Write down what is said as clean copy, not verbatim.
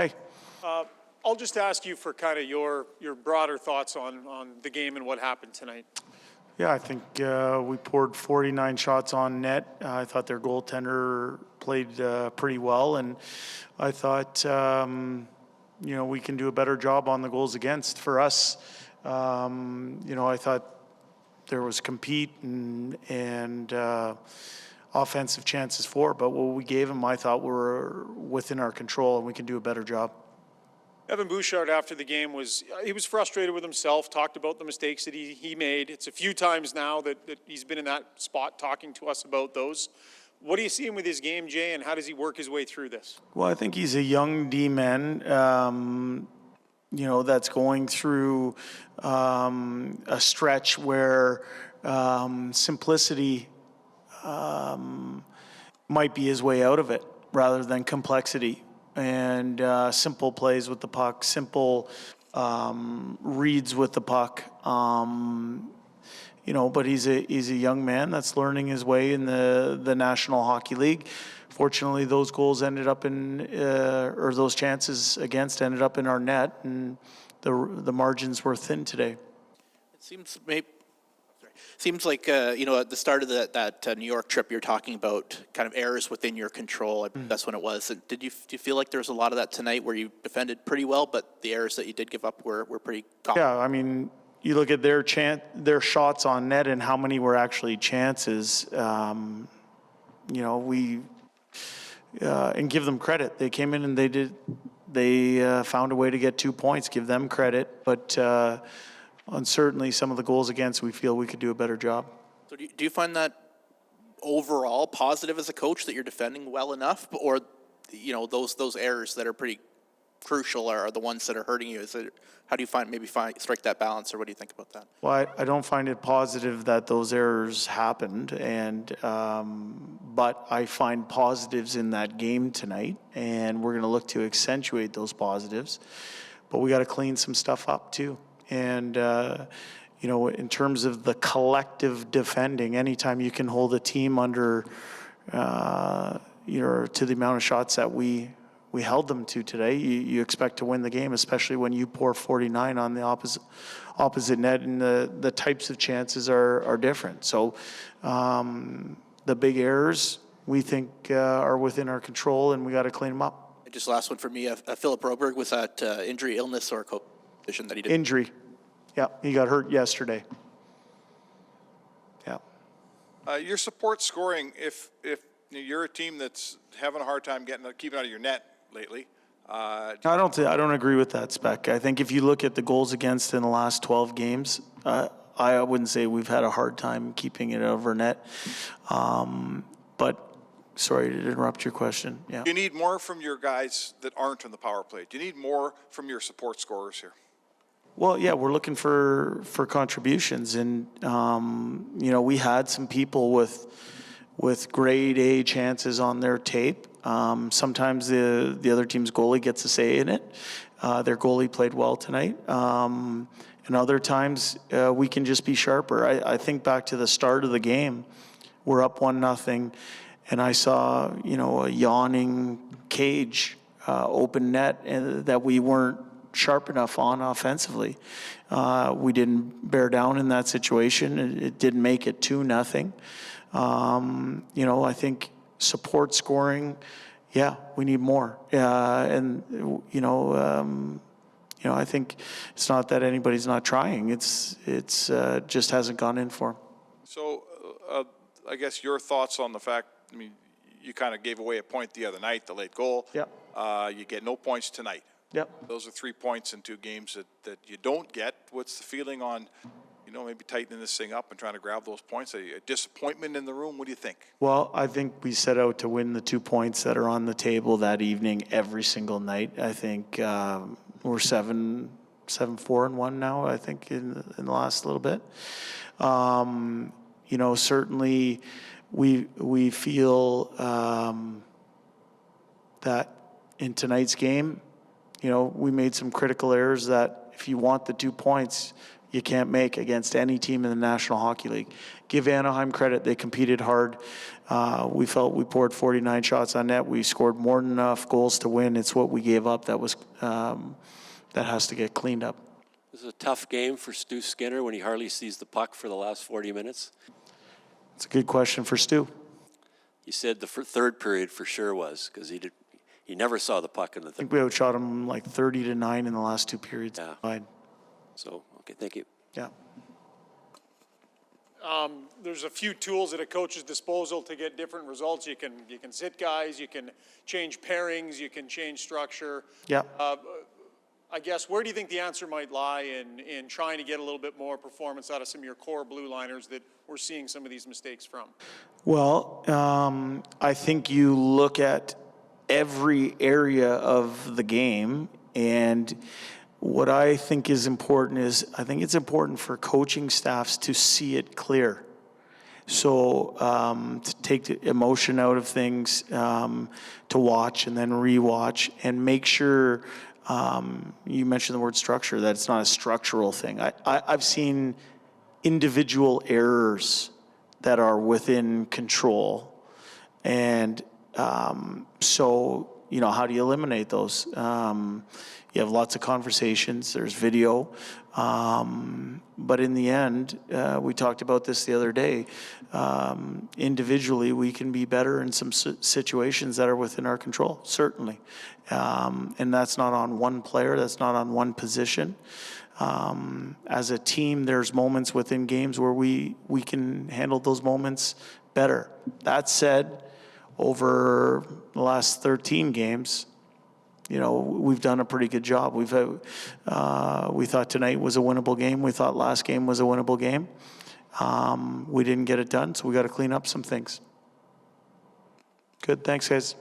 Hi. I'll just ask you for kind of your broader thoughts on the game and what happened tonight. Yeah, I think we poured 49 shots on net. I thought their goaltender played pretty well, and I thought, we can do a better job on the goals against. For us, I thought there was compete and offensive chances for, but what we gave them, I thought, were within our control, and we can do a better job. Evan Bouchard, after the game, was frustrated with himself, talked about the mistakes that he made. It's a few times now that he's been in that spot talking to us about those. What do you see him with his game, Jay, and how does he work his way through this? Well, I think he's a young D-man, that's going through a stretch where simplicity might be his way out of it rather than complexity. And simple plays with the puck, simple reads with the puck. But he's a young man that's learning his way in the National Hockey League. Fortunately, those goals ended up or those chances against ended up in our net, and the margins were thin today. It seems like at the start of that New York trip, you're talking about kind of errors within your control. That's when it was. Do you feel like there's a lot of that tonight where you defended pretty well, but the errors that you did give up were pretty common? Yeah, I mean, you look at their shots on net and how many were actually chances. And give them credit. They came in and they found a way to get 2 points. Give them credit, but. On certainly some of the goals against, we feel we could do a better job. So do you find that overall positive as a coach that you're defending well enough, or those errors that are pretty crucial are the ones that are hurting you? How do you strike that balance, or what do you think about that? Well, I don't find it positive that those errors happened, and but I find positives in that game tonight, and we're going to look to accentuate those positives. But we got to clean some stuff up too. And, in terms of the collective defending, anytime you can hold a team under, to the amount of shots that we held them to today, you expect to win the game, especially when you pour 49 on the opposite net, and the types of chances are different. So the big errors, we think, are within our control, and we got to clean them up. Just last one for me. Philip Broberg, was that injury, illness, or condition that he did? Injury. Yeah, he got hurt yesterday. Yeah. Your support scoring, if you're a team that's having a hard time keeping out of your net lately. I don't agree with that, Spec. I think if you look at the goals against in the last 12 games, I wouldn't say we've had a hard time keeping it over net. But sorry to interrupt your question. Yeah. Do you need more from your guys that aren't on the power play? Do you need more from your support scorers here? Well, yeah, we're looking for contributions, and we had some people with grade A chances on their tape. Sometimes the other team's goalie gets a say in it. Their goalie played well tonight, and other times we can just be sharper. I think back to the start of the game, we're up 1-0, and I saw a yawning cage, open net, and that we weren't sharp enough on offensively. We didn't bear down in that situation. It didn't make it 2-0. I think support scoring, yeah, we need more. I think it's not that anybody's not trying. It's just hasn't gone in for them. So I guess your thoughts on the fact, you kind of gave away a point the other night, the late goal. Yeah. You get no points tonight. Yep. Those are 3 points in 2 games that you don't get. What's the feeling on, maybe tightening this thing up and trying to grab those points? A disappointment in the room? What do you think? Well, I think we set out to win the 2 points that are on the table that evening every single night. I think we're 7-4-1 now, I think, in the last little bit. Certainly we feel that in tonight's game, we made some critical errors that if you want the 2 points, you can't make against any team in the National Hockey League. Give Anaheim credit. They competed hard. We felt we poured 49 shots on net. We scored more than enough goals to win. It's what we gave up that has to get cleaned up. This is a tough game for Stu Skinner when he hardly sees the puck for the last 40 minutes. It's a good question for Stu. He said the third period for sure was, because he never saw the puck in the I think we outshot him like 30-9 in the last 2 periods. Yeah. So, okay, thank you. Yeah. There's a few tools at a coach's disposal to get different results. You can sit guys, you can change pairings, you can change structure. Yeah. I guess, where do you think the answer might lie in trying to get a little bit more performance out of some of your core blue liners that we're seeing some of these mistakes from? Well, I think you look at every area of the game, and what I think is important is I think it's important for coaching staffs to see it clear. So to take the emotion out of things, to watch and then rewatch and make sure, you mentioned the word structure, that it's not a structural thing. I've seen individual errors that are within control. And so, how do you eliminate those? You have lots of conversations, there's video. But in the end, we talked about this the other day, individually we can be better in some situations that are within our control, certainly. And that's not on one player, that's not on one position. As a team, there's moments within games where we can handle those moments better. That said, over the last 13 games, we've done a pretty good job. We thought tonight was a winnable game. We thought last game was a winnable game. We didn't get it done, so we got to clean up some things. Good, thanks, guys.